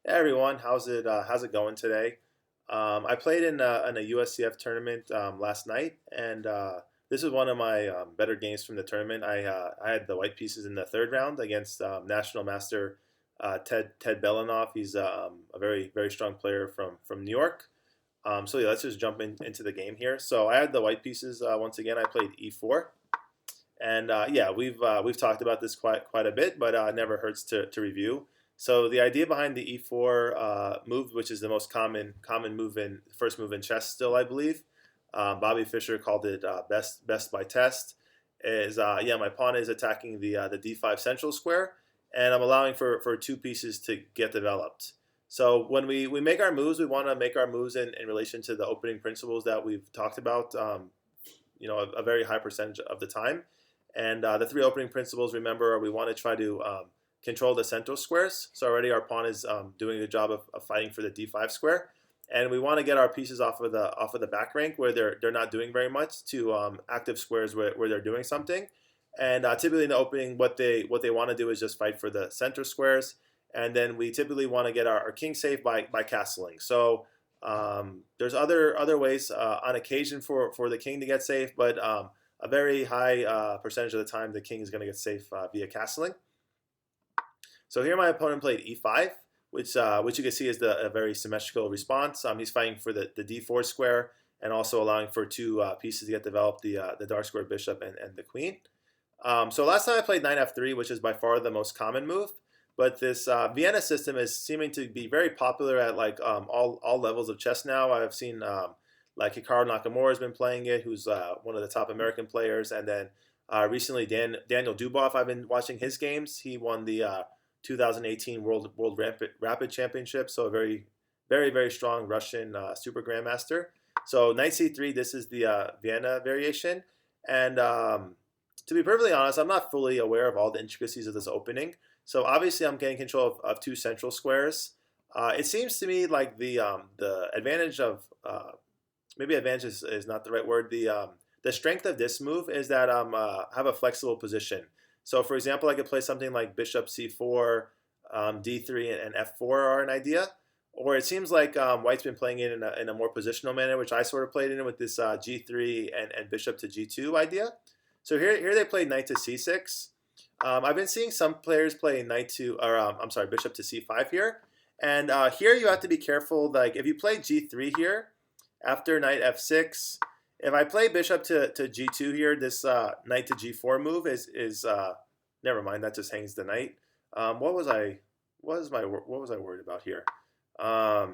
Hey everyone, how's it going today? I played in a USCF tournament last night, and this was one of my better games from the tournament. I had the white pieces in the third round against national master Ted Belanoff. He's a very strong player from New York. So yeah, let's just jump into the game here. So I had the white pieces once again. I played E4, and yeah, we've talked about this quite a bit, but it never hurts to review. So the idea behind the E4 move, which is the most common move in first move in chess, still I believe, Bobby Fischer called it best by test. Is yeah, my pawn is attacking the D5 central square, and I'm allowing for two pieces to get developed. So when we make our moves, we want to make our moves in relation to the opening principles that we've talked about. A very high percentage of the time. And the three opening principles, remember, we want to try to control the central squares. So already our pawn is doing the job of fighting for the d5 square, and we want to get our pieces off of the back rank where they're not doing very much to active squares where they're doing something. And typically in the opening, what they want to do is just fight for the center squares, and then we typically want to get our king safe by castling. So there's other ways on occasion for the king to get safe, but a very high percentage of the time the king is going to get safe via castling. So here my opponent played e5, which you can see is a very symmetrical response. He's fighting for the d4 square and also allowing for two pieces to get developed, the dark square bishop and the queen. So last time I played knight f3, which is by far the most common move. But this Vienna system is seeming to be very popular at like all levels of chess now. I've seen like Hikaru Nakamura has been playing it, who's one of the top American players, and then recently Daniel Duboff. I've been watching his games. He won the 2018 World Rapid Championship, so a very strong Russian super grandmaster. So knight c3. This is the Vienna variation, and to be perfectly honest, I'm not fully aware of all the intricacies of this opening. So obviously I'm getting control of two central squares. It seems to me like the advantage of maybe advantage is not the right word. The strength of this move is that have a flexible position. So for example, I could play something like bishop c4, d3, and f4 are an idea. Or it seems like White's been playing it in a more positional manner, which I sort of played in with this g3 and bishop to g2 idea. So here they played knight to c6. I've been seeing some players play knight to, or I'm sorry, bishop to c5 here, and here you have to be careful. Like if you play g3 here after knight f6, if I play bishop to g2 here, this knight to g4 move is never mind. That just hangs the knight. What was I worried about here? I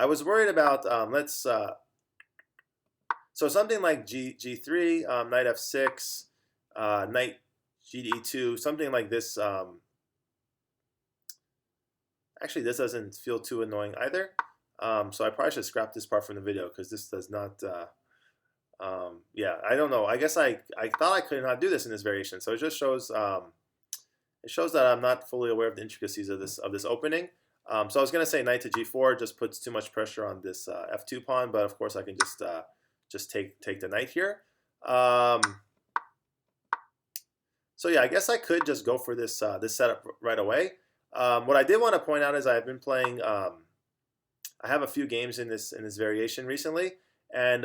was worried about so something like g3, knight f6, knight gd2, something like this. Actually, this doesn't feel too annoying either. So I probably should scrap this part from the video because this does not. Yeah, I don't know. I guess I thought I could not do this in this variation. So it just shows it shows that I'm not fully aware of the intricacies of this opening. So I was gonna say knight to g4 just puts too much pressure on this f2 pawn, but of course I can just take the knight here. So yeah, I guess I could just go for this this setup right away. What I did want to point out is I've been playing. I have a few games in this variation recently, and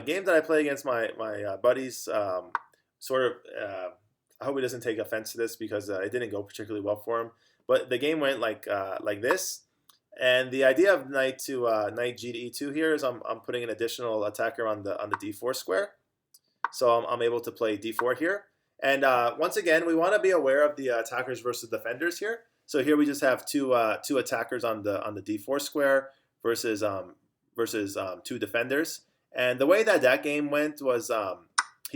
games that I play against my buddies. Sort of. I hope he doesn't take offense to this because it didn't go particularly well for him. But the game went like this. And the idea of knight to knight g to e2 here is I'm putting an additional attacker on the d4 square, so I'm able to play d4 here. And once again, we want to be aware of the attackers versus defenders here. So here we just have two attackers on the d4 square versus two defenders. And the way that game went was I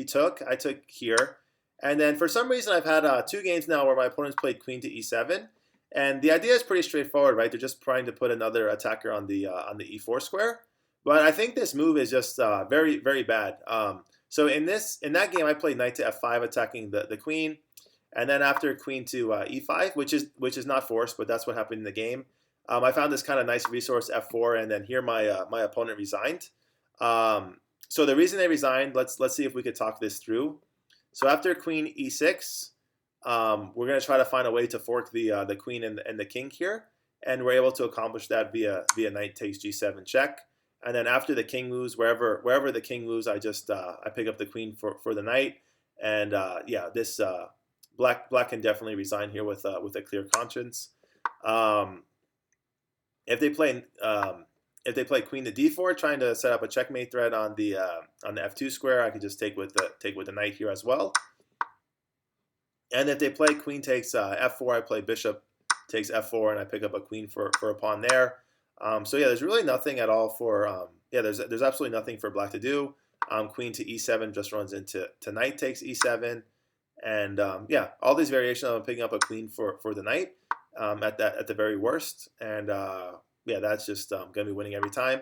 took here, and then for some reason I've had two games now where my opponents played queen to e7. And the idea is pretty straightforward, right? They're just trying to put another attacker on the e4 square. But I think this move is just very bad. So in that game, I played knight to f5, attacking the queen, and then after queen to e5, which is not forced, but that's what happened in the game. I found this kind of nice resource f4, and then here my my opponent resigned. So the reason they resigned, let's see if we could talk this through. So after queen e6. we're going to try to find a way to fork the queen and the king here, and we're able to accomplish that via knight takes g7 check. And then after the king moves, wherever the king moves, I pick up the queen for the knight. And yeah, this black can definitely resign here with a clear conscience. Um, if they play queen to d4, trying to set up a checkmate threat on the f2 square, I could just take with the knight here as well. And if they play queen takes f4, I play bishop takes f4, and I pick up a queen for a pawn there. So yeah, there's really nothing at all for yeah. There's absolutely nothing for black to do. Queen to e7 just runs into knight takes e7, and yeah, all these variations. I'm picking up a queen for the knight at the very worst, and yeah, that's just gonna be winning every time.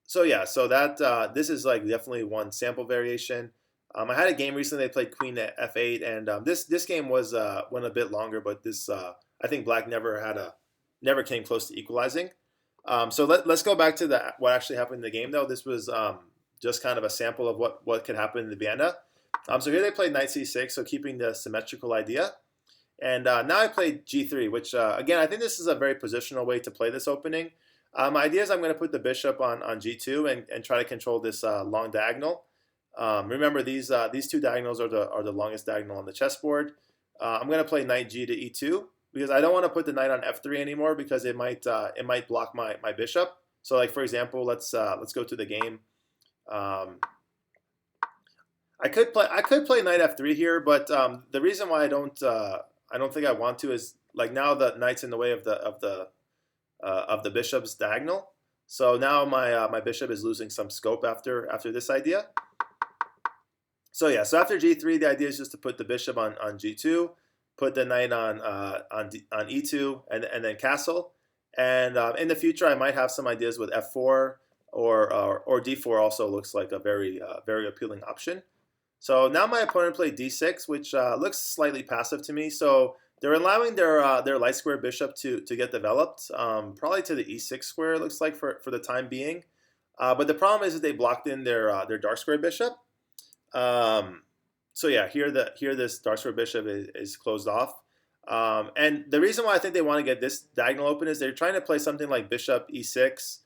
So yeah, so that this is like definitely one sample variation. I had a game recently. They played queen to f8, and this game went a bit longer, but this I think black never came close to equalizing. So let's go back to what actually happened in the game, though. This was just kind of a sample of what could happen in the Vienna. So here they played knight c6, so keeping the symmetrical idea. And now I played g3, which again, I think this is a very positional way to play this opening. My idea is I'm going to put the bishop on g2 and try to control this long diagonal. Remember, these two diagonals are the longest diagonal on the chessboard. I'm going to play knight g to e2 because I don't want to put the knight on f3 anymore because it might block my bishop. So like for example, let's go to the game. I could play knight f3 here, but the reason why I don't think I want to is like now the knight's in the way of the bishop's diagonal. So now my bishop is losing some scope after this idea. So yeah, so after g3, the idea is just to put the bishop on g2, put the knight on e2, and then castle. And in the future, I might have some ideas with f4 or d4. Also looks like a very appealing option. So now my opponent played d6, which looks slightly passive to me. So they're allowing their light square bishop to get developed, probably to the e6 square. It looks like for the time being. But the problem is that they blocked in their dark square bishop. So yeah, here this dark square bishop is closed off. And the reason why I think they want to get this diagonal open is they're trying to play something like bishop e6,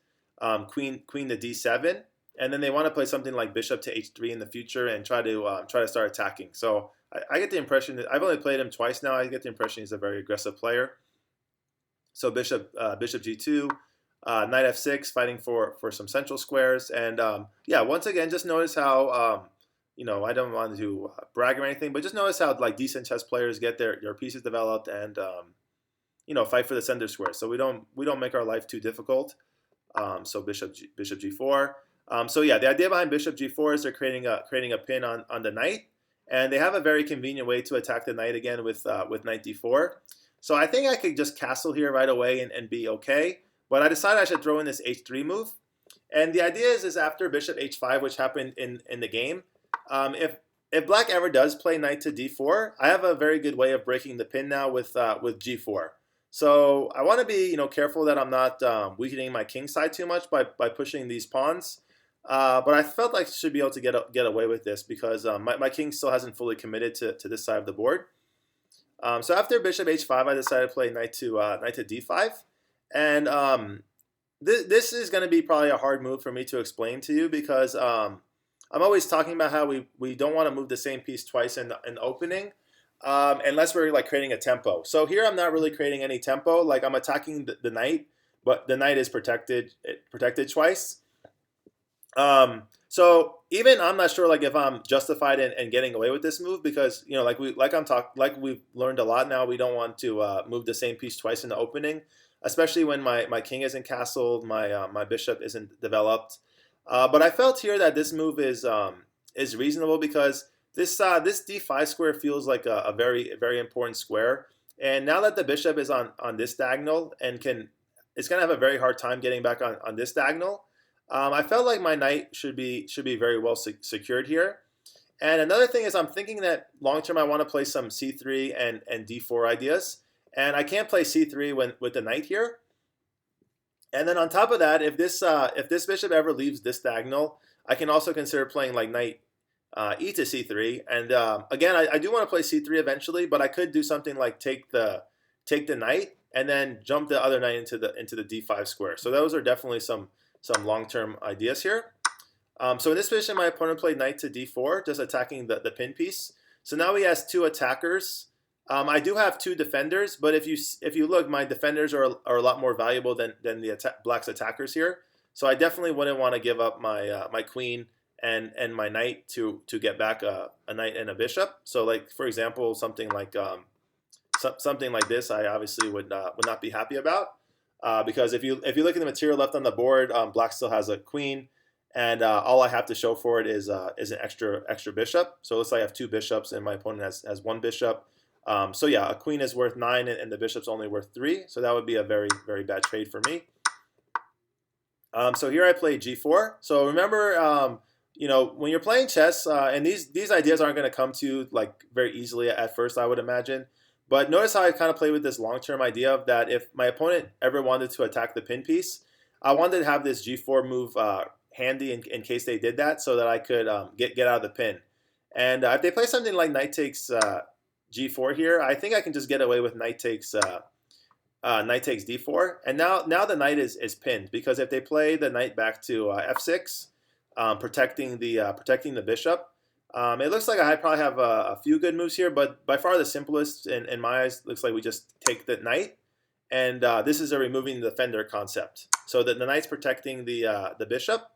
queen to d7, and then they want to play something like bishop to h3 in the future and try to start attacking. So I get the impression that I've only played him twice now. I get the impression he's a very aggressive player. So bishop g2, knight f6, fighting for some central squares, and yeah, once again, just notice how I don't want to brag or anything, but just notice how like decent chess players get their pieces developed and fight for the center square. So we don't make our life too difficult. So bishop g4. So yeah, the idea behind bishop g4 is they're creating a pin on the knight, and they have a very convenient way to attack the knight again with knight d4. So I think I could just castle here right away and be okay. But I decided I should throw in this h3 move. And the idea is after bishop h5, which happened in the game, if black ever does play knight to d4, I have a very good way of breaking the pin now with g4. So I want to be careful that I'm not weakening my king side too much by pushing these pawns. But I felt like I should be able to get away with this because my king still hasn't fully committed to this side of the board. So after bishop h5, I decided to play knight to d5, and this is going to be probably a hard move for me to explain to you because I'm always talking about how we don't want to move the same piece twice in the opening, unless we're like creating a tempo. So here I'm not really creating any tempo. Like I'm attacking the knight, but the knight is protected twice. So even I'm not sure like if I'm justified in getting away with this move because like we've learned a lot now. We don't want to move the same piece twice in the opening, especially when my king isn't castled, my bishop isn't developed. But I felt here that this move is reasonable because this d5 square feels like a very important square, and now that the bishop is on this diagonal and it's gonna have a very hard time getting back on this diagonal. I felt like my knight should be very well secured here. And another thing is I'm thinking that long term I want to play some c3 and d4 ideas, and I can't play c3 with the knight here. And then on top of that, if this bishop ever leaves this diagonal, I can also consider playing like knight e to c3. And again, I do want to play c3 eventually, but I could do something like take the knight and then jump the other knight into the d5 square. So those are definitely some long-term ideas here. So in this position, my opponent played knight to d4, just attacking the pin piece. So now he has two attackers. I do have two defenders, but if you look, my defenders are a lot more valuable than the black's attackers here. So I definitely wouldn't want to give up my my queen and my knight to get back a knight and a bishop. So like for example, something like this, I obviously would not be happy about because if you look at the material left on the board, black still has a queen. And all I have to show for it is an extra bishop. So it looks like I have two bishops, and my opponent has one bishop. So yeah, a queen is worth 9, and the bishop's only worth 3. So that would be a very bad trade for me. So here I play g4. So remember, you know, when you're playing chess, and these ideas aren't going to come to you like very easily at first, I would imagine. But notice how I kind of play with this long-term idea of that if my opponent ever wanted to attack the pin piece, I wanted to have this g4 move handy in case they did that, so that I could get out of the pin. And if they play something like knight takes g4 here, I think I can just get away with knight takes d4. And now the knight is pinned, because if they play the knight back to f6, protecting the bishop, it looks like I probably have a few good moves here, but by far the simplest in my eyes looks like we just take the knight. And this is a removing the defender concept. So that the knight's protecting the bishop.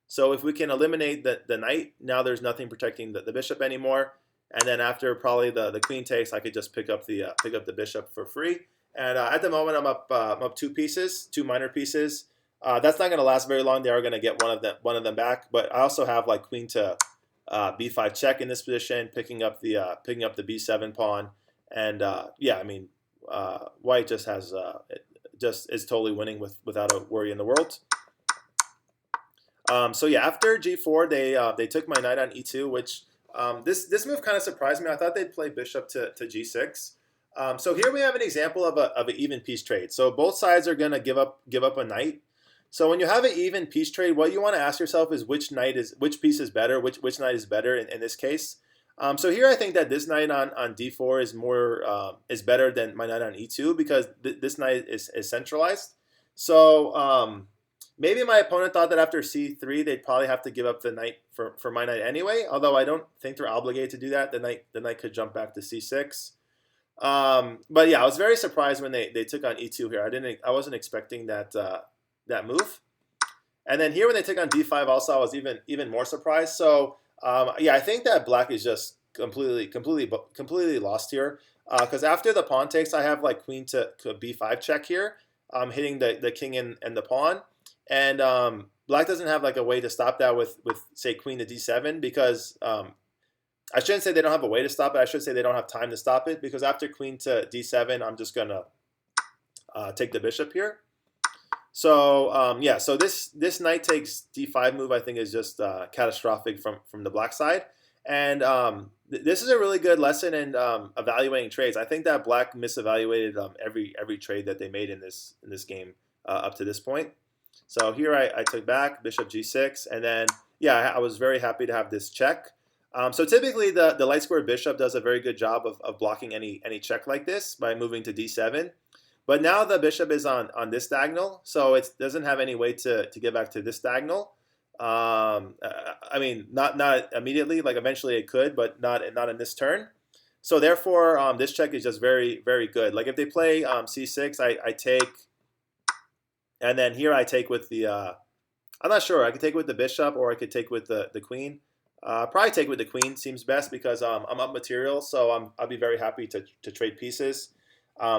So if we can eliminate the knight, now there's nothing protecting the bishop anymore. And then after probably the queen takes, I could just pick up the bishop for free. And at the moment, I'm up two minor pieces. That's not going to last very long. They are going to get one of them back. But I also have like queen to b5 check in this position, picking up the b7 pawn. And yeah, I mean, white just has just is totally winning without a worry in the world. So yeah, after g4, they took my knight on e2, which this move kind of surprised me. I thought they'd play bishop to g6. So here we have an example of an even piece trade. So both sides are going to give up a knight. So when you have an even piece trade, what you want to ask yourself is which piece is better, which knight is better in this case. So here I think that this knight on d4 is better than my knight on e2, because this knight is centralized. So maybe my opponent thought that after c3 they'd probably have to give up the knight for my knight anyway. Although I don't think they're obligated to do that. The knight could jump back to c6. But yeah, I was very surprised when they took on e2 here. I wasn't expecting that move. And then here when they took on d5, also I was even more surprised. So yeah, I think that black is just completely lost here. Because after the pawn takes, I have like queen to b5 check here, hitting the king and the pawn. And black doesn't have like a way to stop that with say queen to d7, because I shouldn't say they don't have a way to stop it. I should say they don't have time to stop it, because after queen to d7, I'm just gonna take the bishop here. So yeah, so this knight takes d5 move I think is just catastrophic from the black side. And this is a really good lesson in evaluating trades. I think that black misevaluated every trade that they made in this game up to this point. So here I took back bishop g6, and then yeah, I was very happy to have this check. So typically the light square bishop does a very good job of blocking any check like this by moving to d7. But now the bishop is on this diagonal, so it doesn't have any way to get back to this diagonal. I mean, not immediately. Like eventually it could, but not in this turn. So therefore, this check is just very good. Like if they play c6, I take, and then here I take with the. I'm not sure. I could take with the bishop, or I could take with the queen. Probably take with the queen seems best, because I'm up material, so I'll be very happy to trade pieces.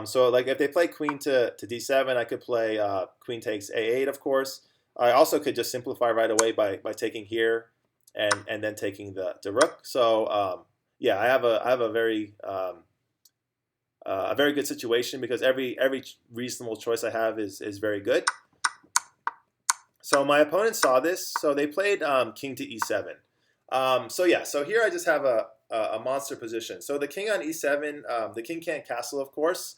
So like if they play queen to d7, I could play queen takes a8, of course. I also could just simplify right away by taking here and then taking the rook. So yeah, I have a very good situation, because every reasonable choice I have is very good. So my opponent saw this, so they played king to e7. So yeah, so here I just have a monster position. So the king on e7, the king can't castle, of course.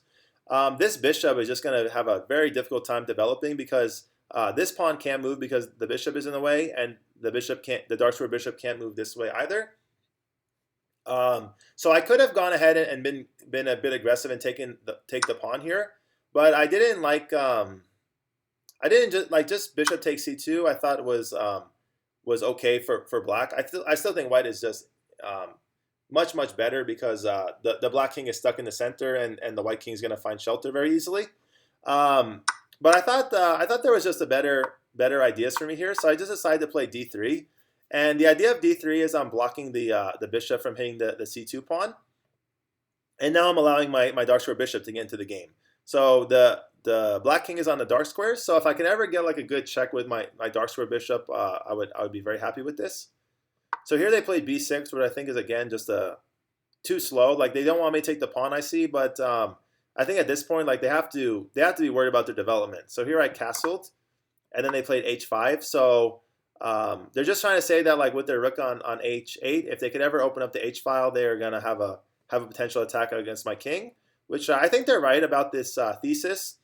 This bishop is just going to have a very difficult time developing, because this pawn can't move because the bishop is in the way, and the dark square bishop can't move this way either. So I could have gone ahead and been a bit aggressive and take the pawn here, but I didn't like I didn't just bishop takes c2. I thought was okay for black. I still think white is just much better because the black king is stuck in the center and the white king is going to find shelter very easily. Um, but I thought there was just a better ideas for me here, so I just decided to play d3. And the idea of d3 is I'm blocking the bishop from hitting the c2 pawn, and now I'm allowing my dark square bishop to get into the game. So the black king is on the dark squares. So if I could ever get like a good check with my dark square bishop, I would be very happy with this. So here they played b6, which I think is again just too slow. Like they don't want me to take the pawn, I see, but I think at this point like they have to be worried about their development. So here I castled, and then they played h5. So they're just trying to say that like with their rook on h8, if they could ever open up the h file, they are gonna have a potential attack against my king, which I think they're right about this thesis.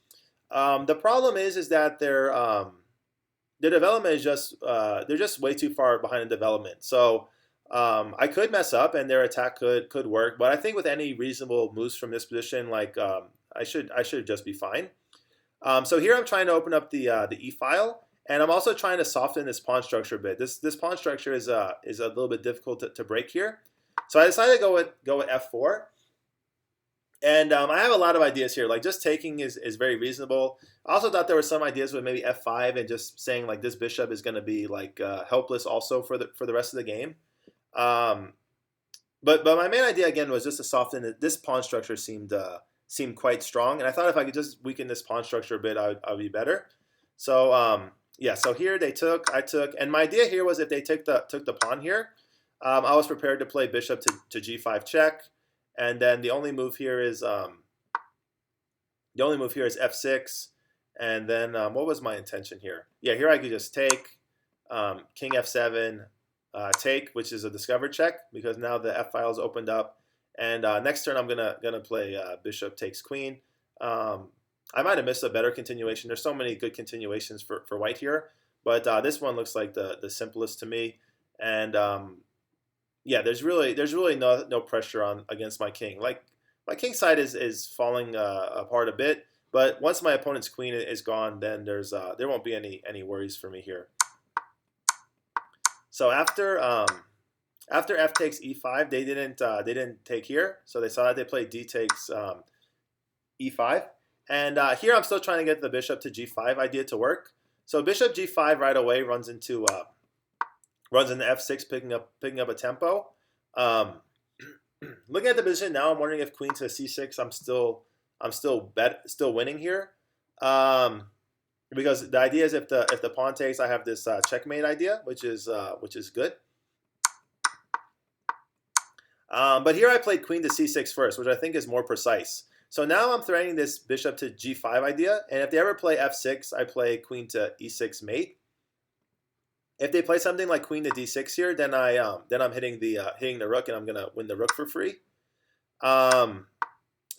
The problem is that their development is just they're just way too far behind in development. So I could mess up and their attack could work, but I think with any reasonable moves from this position, like I should just be fine. So here I'm trying to open up the e file, and I'm also trying to soften this pawn structure a bit. This pawn structure is a little bit difficult to break here. So I decided to go with f4. And I have a lot of ideas here. Like just taking is very reasonable. I also thought there were some ideas with maybe f5 and just saying like this bishop is going to be like helpless also for the rest of the game. But my main idea again was just to soften it. This pawn structure seemed quite strong, and I thought if I could just weaken this pawn structure a bit, I would be better. So yeah, so here I took, and my idea here was if they took the pawn here, I was prepared to play bishop to g5 check. And then the only move here is f6, and then what was my intention here? Yeah, here I could just take king f7, take, which is a discovered check because now the f file is opened up. And next turn I'm gonna play bishop takes queen. I might have missed a better continuation. There's so many good continuations for white here, but this one looks like the simplest to me. And yeah, there's really no pressure on against my king. Like my king side is falling apart a bit, but once my opponent's queen is gone, then there won't be any worries for me here. So after f takes e5, they didn't take here, so they saw that they played d takes e5, and here I'm still trying to get the bishop to g5 idea to work. So bishop g5 right away runs into f6, picking up a tempo. Looking at the position now, I'm wondering if queen to c6, I'm still winning here. Because the idea is if the pawn takes, I have this checkmate idea, which is good. But here I played queen to c6 first, which I think is more precise. So now I'm threatening this bishop to g5 idea, and if they ever play f6, I play queen to e6 mate. If they play something like queen to d6 here, then I'm hitting the rook, and I'm gonna win the rook for free. So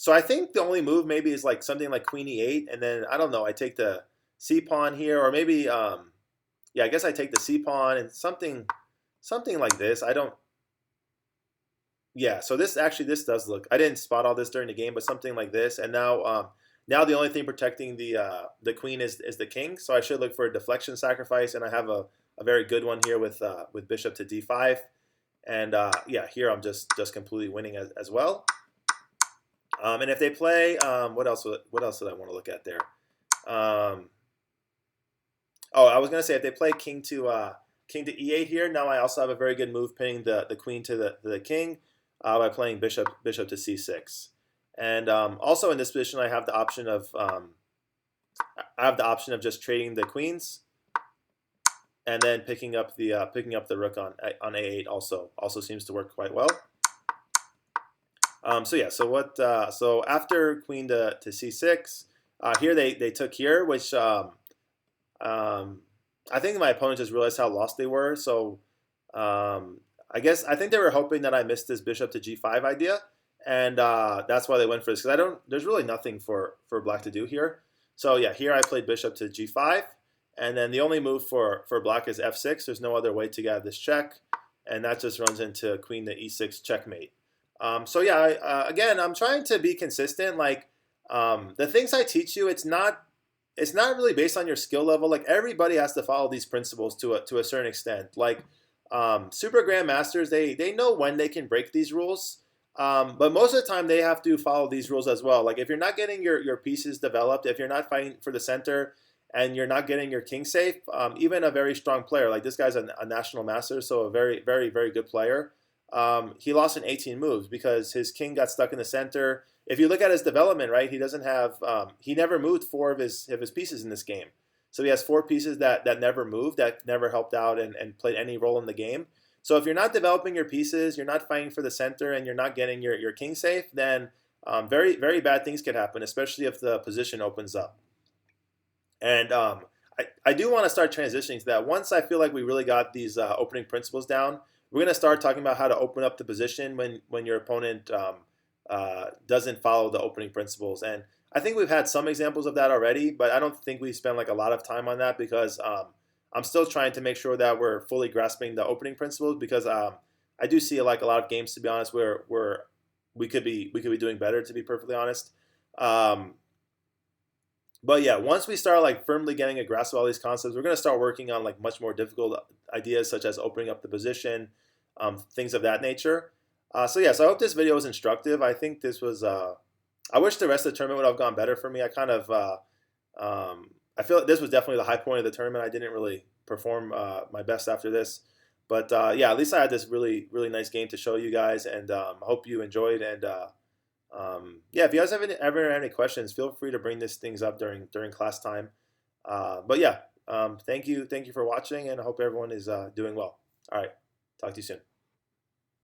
I think the only move maybe is like something like queen e8, and then I don't know. I take the c pawn here, or maybe yeah, I guess I take the c pawn and something like this. I don't. Yeah, so this does look. I didn't spot all this during the game, but something like this, and now the only thing protecting the queen is the king. So I should look for a deflection sacrifice, and I have a very good one here with bishop to d5, and yeah, here I'm just completely winning as well. And if they play, what else did I want to look at there? Oh, I was gonna say if they play king to e8 here, now I also have a very good move pinning the queen to the king by playing bishop to c6. And also in this position, I have the option of just trading the queens, and then picking up the rook on a8 also seems to work quite well. So yeah, so after queen to c6, here they took here, which I think my opponent just realized how lost they were. So I think they were hoping that I missed this bishop to g5 idea, and that's why they went for this. Because there's really nothing for black to do here. So yeah, here I played bishop to g5, and then the only move for black is f6. There's no other way to get out of this check. and that just runs into queen to e6 checkmate. So yeah, again, I'm trying to be consistent. Like the things I teach you, it's not really based on your skill level. Like everybody has to follow these principles to a certain extent. Like super grandmasters, they know when they can break these rules, but most of the time they have to follow these rules as well. Like if you're not getting your pieces developed, if you're not fighting for the center, and you're not getting your king safe, even a very strong player like this guy's a national master, so a very very very good player. He lost in 18 moves because his king got stuck in the center. If you look at his development, right, he doesn't have he never moved four of his pieces in this game. So he has four pieces that never moved, that never helped out and played any role in the game. So if you're not developing your pieces, you're not fighting for the center, and you're not getting your king safe, then very very bad things could happen, especially if the position opens up. And I do want to start transitioning to that. Once I feel like we really got these opening principles down, we're going to start talking about how to open up the position when your opponent doesn't follow the opening principles. And I think we've had some examples of that already, but I don't think we spend like a lot of time on that because I'm still trying to make sure that we're fully grasping the opening principles because I do see like a lot of games, to be honest, where we could be doing better, to be perfectly honest. Um, but yeah, once we start like firmly getting a grasp of all these concepts, we're going to start working on like much more difficult ideas such as opening up the position, things of that nature. So yeah, so I hope this video was instructive. I think this was. I wish the rest of the tournament would have gone better for me. I feel like this was definitely the high point of the tournament. I didn't really perform my best after this, but yeah, at least I had this really really nice game to show you guys, and I hope you enjoyed. And yeah, if you guys ever have any questions, feel free to bring these things up during class time. But yeah, thank you for watching, and I hope everyone is doing well. All right, talk to you soon.